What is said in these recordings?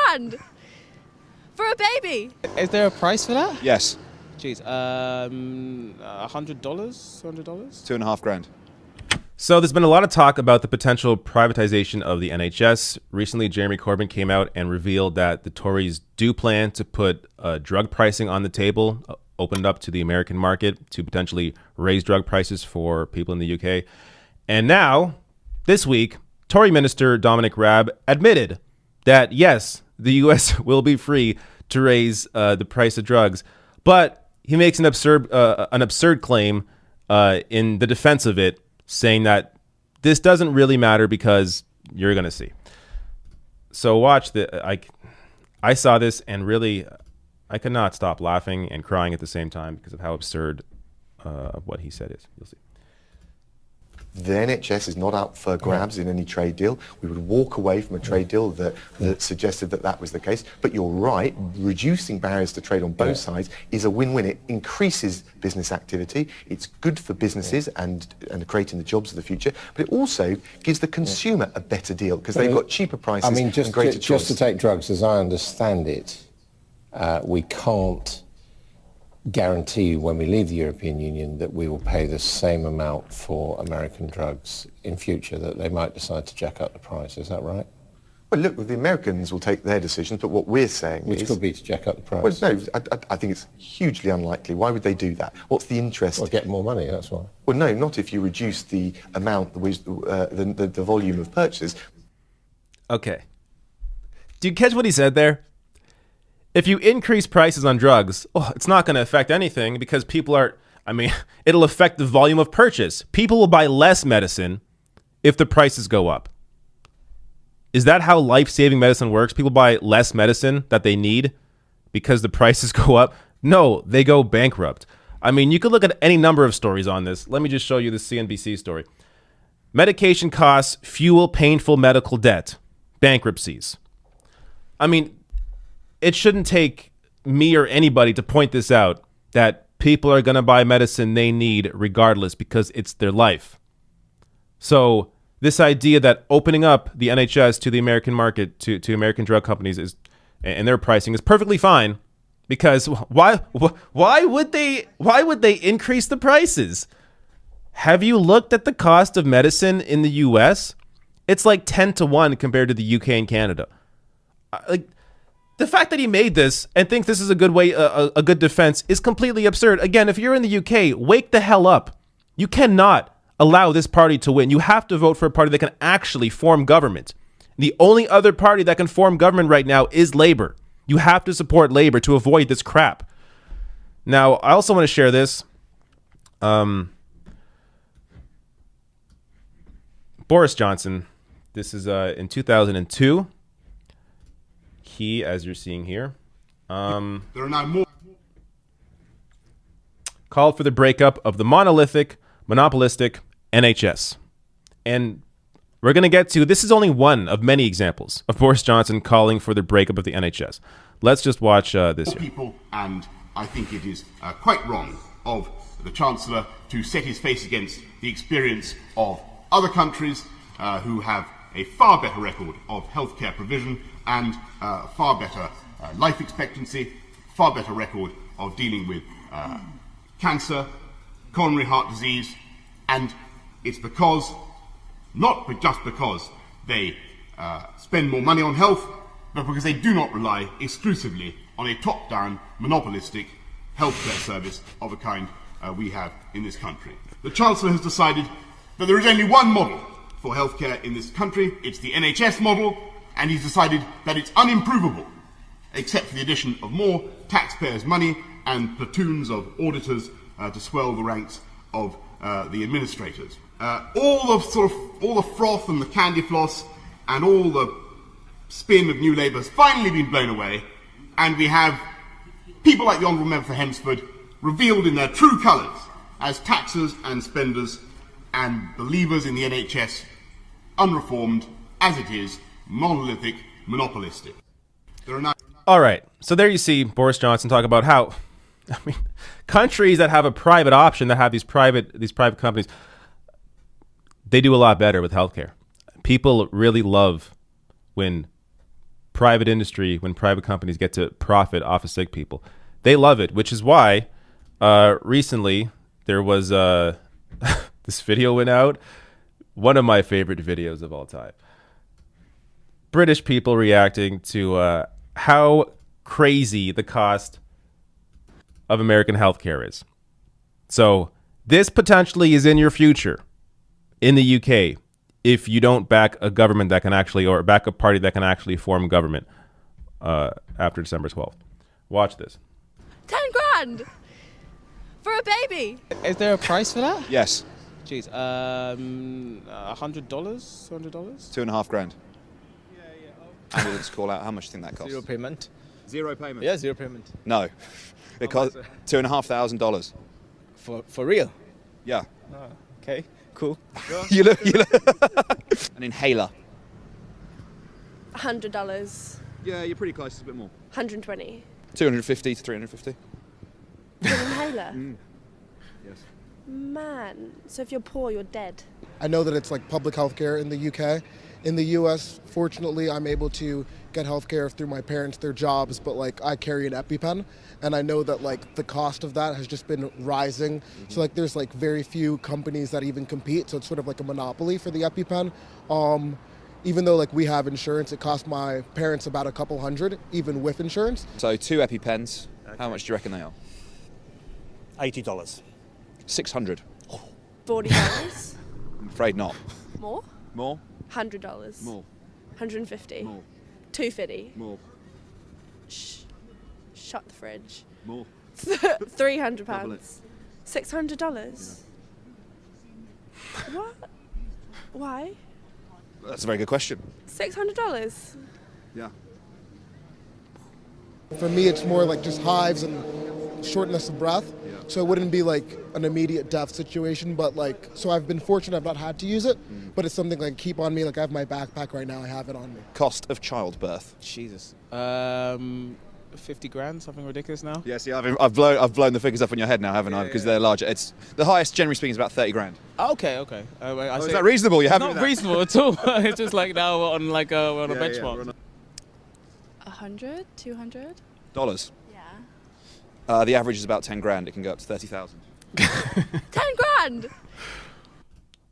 £2,000 for a baby. Is there a price for that? Yes, Jeez, $100, $200? £2.5 grand. So there's been a lot of talk about the potential privatization of the NHS. Recently, Jeremy Corbyn came out and revealed that the Tories do plan to put drug pricing on the table, opened up to the American market to potentially raise drug prices for people in the UK. And now, this week, Tory Minister Dominic Raab admitted that, yes, the US will be free to raise the price of drugs, but he makes an absurd claim in the defense of it, saying that this doesn't really matter because you're going to see. So watch I saw this and really I could not stop laughing and crying at the same time because of how absurd what he said is. You'll see. The NHS is not out for grabs in any trade deal. We would walk away from a trade deal that suggested that was the case. But you're right, reducing barriers to trade on both sides is a win-win. It increases business activity. It's good for businesses and creating the jobs of the future. But it also gives the consumer a better deal because they've got cheaper prices and greater choice. Just to take drugs, as I understand it, we can't guarantee when we leave the European Union that we will pay the same amount for American drugs in future, that they might decide to jack up the price. Is that right? Well, look, the Americans will take their decisions, but what we're saying Which could be to jack up the price. Well, no, I think it's hugely unlikely. Why would they do that? What's the interest? Well, get more money, that's why. Well, no, not if you reduce the amount, the volume of purchases. Okay. Do you catch what he said there? If you increase prices on drugs, it's not going to affect anything because it'll affect the volume of purchase. People will buy less medicine if the prices go up. Is that how life-saving medicine works? People buy less medicine that they need because the prices go up? No, they go bankrupt. You could look at any number of stories on this. Let me just show you the CNBC story. Medication costs fuel painful medical debt. Bankruptcies. It shouldn't take me or anybody to point this out, that people are going to buy medicine they need regardless because it's their life. So this idea that opening up the NHS to the American market, to American drug companies and their pricing is perfectly fine, because why would they increase the prices? Have you looked at the cost of medicine in the US? It's like 10-1 compared to the UK and Canada. The fact that he made this and thinks this is a good way, a good defense, is completely absurd. Again, if you're in the UK, wake the hell up. You cannot allow this party to win. You have to vote for a party that can actually form government. The only other party that can form government right now is Labour. You have to support Labour to avoid this crap. Now, I also want to share this. Boris Johnson, this is in 2002. He, as you're seeing here, there are now more. Called for the breakup of the monolithic, monopolistic NHS. And we're going to get to, this is only one of many examples of Boris Johnson calling for the breakup of the NHS. Let's just watch this here. People, and I think it is quite wrong of the Chancellor to set his face against the experience of other countries who have a far better record of healthcare provision and far better life expectancy, far better record of dealing with cancer, coronary heart disease, and it's because, not just because they spend more money on health, but because they do not rely exclusively on a top-down, monopolistic healthcare service of a kind we have in this country. The Chancellor has decided that there is only one model for healthcare in this country. It's the NHS model, and he's decided that it's unimprovable, except for the addition of more taxpayers' money and platoons of auditors to swell the ranks of the administrators. All the froth and the candy floss and all the spin of New Labour has finally been blown away, and we have people like the Honourable Member for Hempstead revealed in their true colours as taxers and spenders and believers in the NHS, unreformed as it is, monolithic, monopolistic. There are now. All right, so there you see Boris Johnson talk about how, countries that have a private option, that have these private companies, they do a lot better with healthcare. People really love when private industry, when private companies get to profit off of sick people. They love it, which is why recently there was this video went out. One of my favorite videos of all time. British people reacting to how crazy the cost of American healthcare is. So this potentially is in your future in the UK if you don't back a government that can actually, or back a party that can actually form government after December 12th. Watch this. 10 grand for a baby. Is there a price for that? Yes, Jeez, $100, $200. £2.5 grand. Ambulance call out. How much do you think that costs? Zero payment. Zero payment. Yeah, zero payment. No, it costs $2,500. For real? Yeah. Oh, okay, cool. you look. An inhaler. $100. Yeah, you're pretty close. It's a bit more. 120. 250 to 350. For an inhaler. Yes. Man, so if you're poor, you're dead. I know that it's like public healthcare in the UK. In the US, fortunately, I'm able to get healthcare through my parents, their jobs, but like I carry an EpiPen, and I know that like the cost of that has just been rising. So like there's like very few companies that even compete, so it's sort of like a monopoly for the EpiPen. Even though like we have insurance, it cost my parents about a couple hundred, even with insurance. So 2 EpiPens. How much do you reckon they are? $80. 600. $40. I'm afraid not. More? More? $100. More. 150. More. 250. More. Shut the fridge. More. £300. Double it. $600. What? Why? That's a very good question. $600. Yeah. For me, it's more like just hives and shortness of breath. So it wouldn't be like an immediate death situation, but like, so I've been fortunate I've not had to use it, but it's something like keep on me. Like I have my backpack right now, I have it on me. Cost of childbirth. Jesus. 50 grand, something ridiculous now? Yeah, see, I've blown the figures up in your head now, haven't I? Because they're larger. It's the highest, generally speaking, is about 30 grand. Okay. Is that reasonable? You haven't? Not reasonable at all. It's just like now we're on like we're on a benchmark. 100? 200? Dollars. Yeah. The average is about 10 grand. It can go up to 30,000. 10 grand!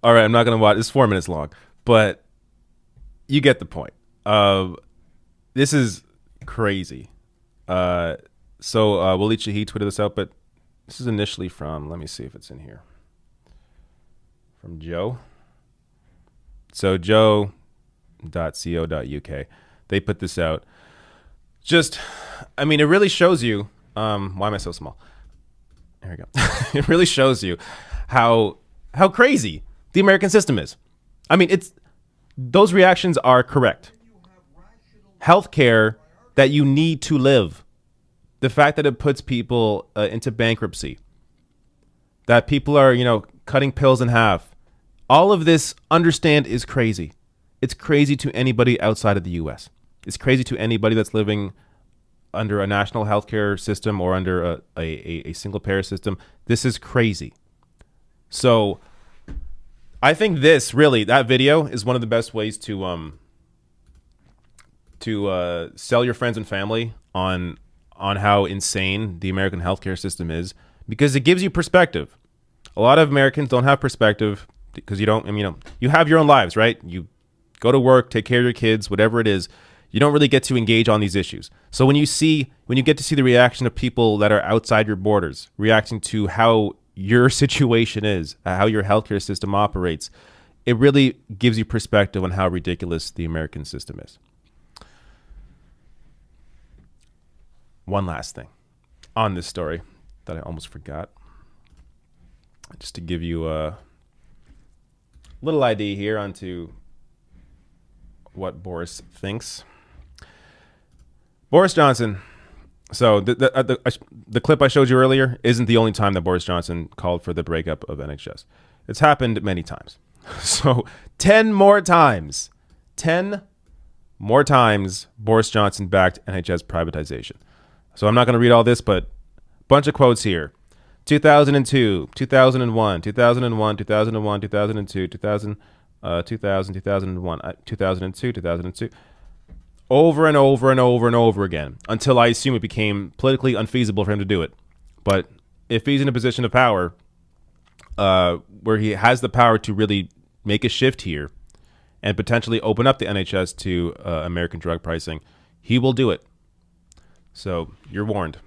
All right, I'm not going to watch. It's 4 minutes long, but you get the point. This is crazy. So Waleed Shahid tweeted this out, but this is initially from, let me see if it's in here, from Joe. So joe.co.uk. They put this out. Just, I mean, it really shows you, why am I so small? There we go. It really shows you how crazy the American system is. I mean, those reactions are correct. Healthcare that you need to live. The fact that it puts people into bankruptcy. That people are, cutting pills in half. All of this, understand, is crazy. It's crazy to anybody outside of the U.S. It's crazy to anybody that's living under a national healthcare system or under a single payer system. This is crazy. So I think that video is one of the best ways to sell your friends and family on how insane the American healthcare system is, because it gives you perspective. A lot of Americans don't have perspective because you have your own lives, right? You go to work, take care of your kids, whatever it is. You don't really get to engage on these issues. So when you get to see the reaction of people that are outside your borders, reacting to how your situation is, how your healthcare system operates, it really gives you perspective on how ridiculous the American system is. One last thing on this story that I almost forgot. Just to give you a little idea here onto what Boris thinks. Boris Johnson. So the clip I showed you earlier isn't the only time that Boris Johnson called for the breakup of NHS. It's happened many times. So 10 more times Boris Johnson backed NHS privatization. So I'm not going to read all this, but bunch of quotes here. 2002, 2001, 2001, 2001, 2002, 2000, 2001, 2002, 2002. over and over and over and over again until I assume it became politically unfeasible for him to do it. But if he's in a position of power where he has the power to really make a shift here and potentially open up the NHS to American drug pricing, he will do it. So you're warned.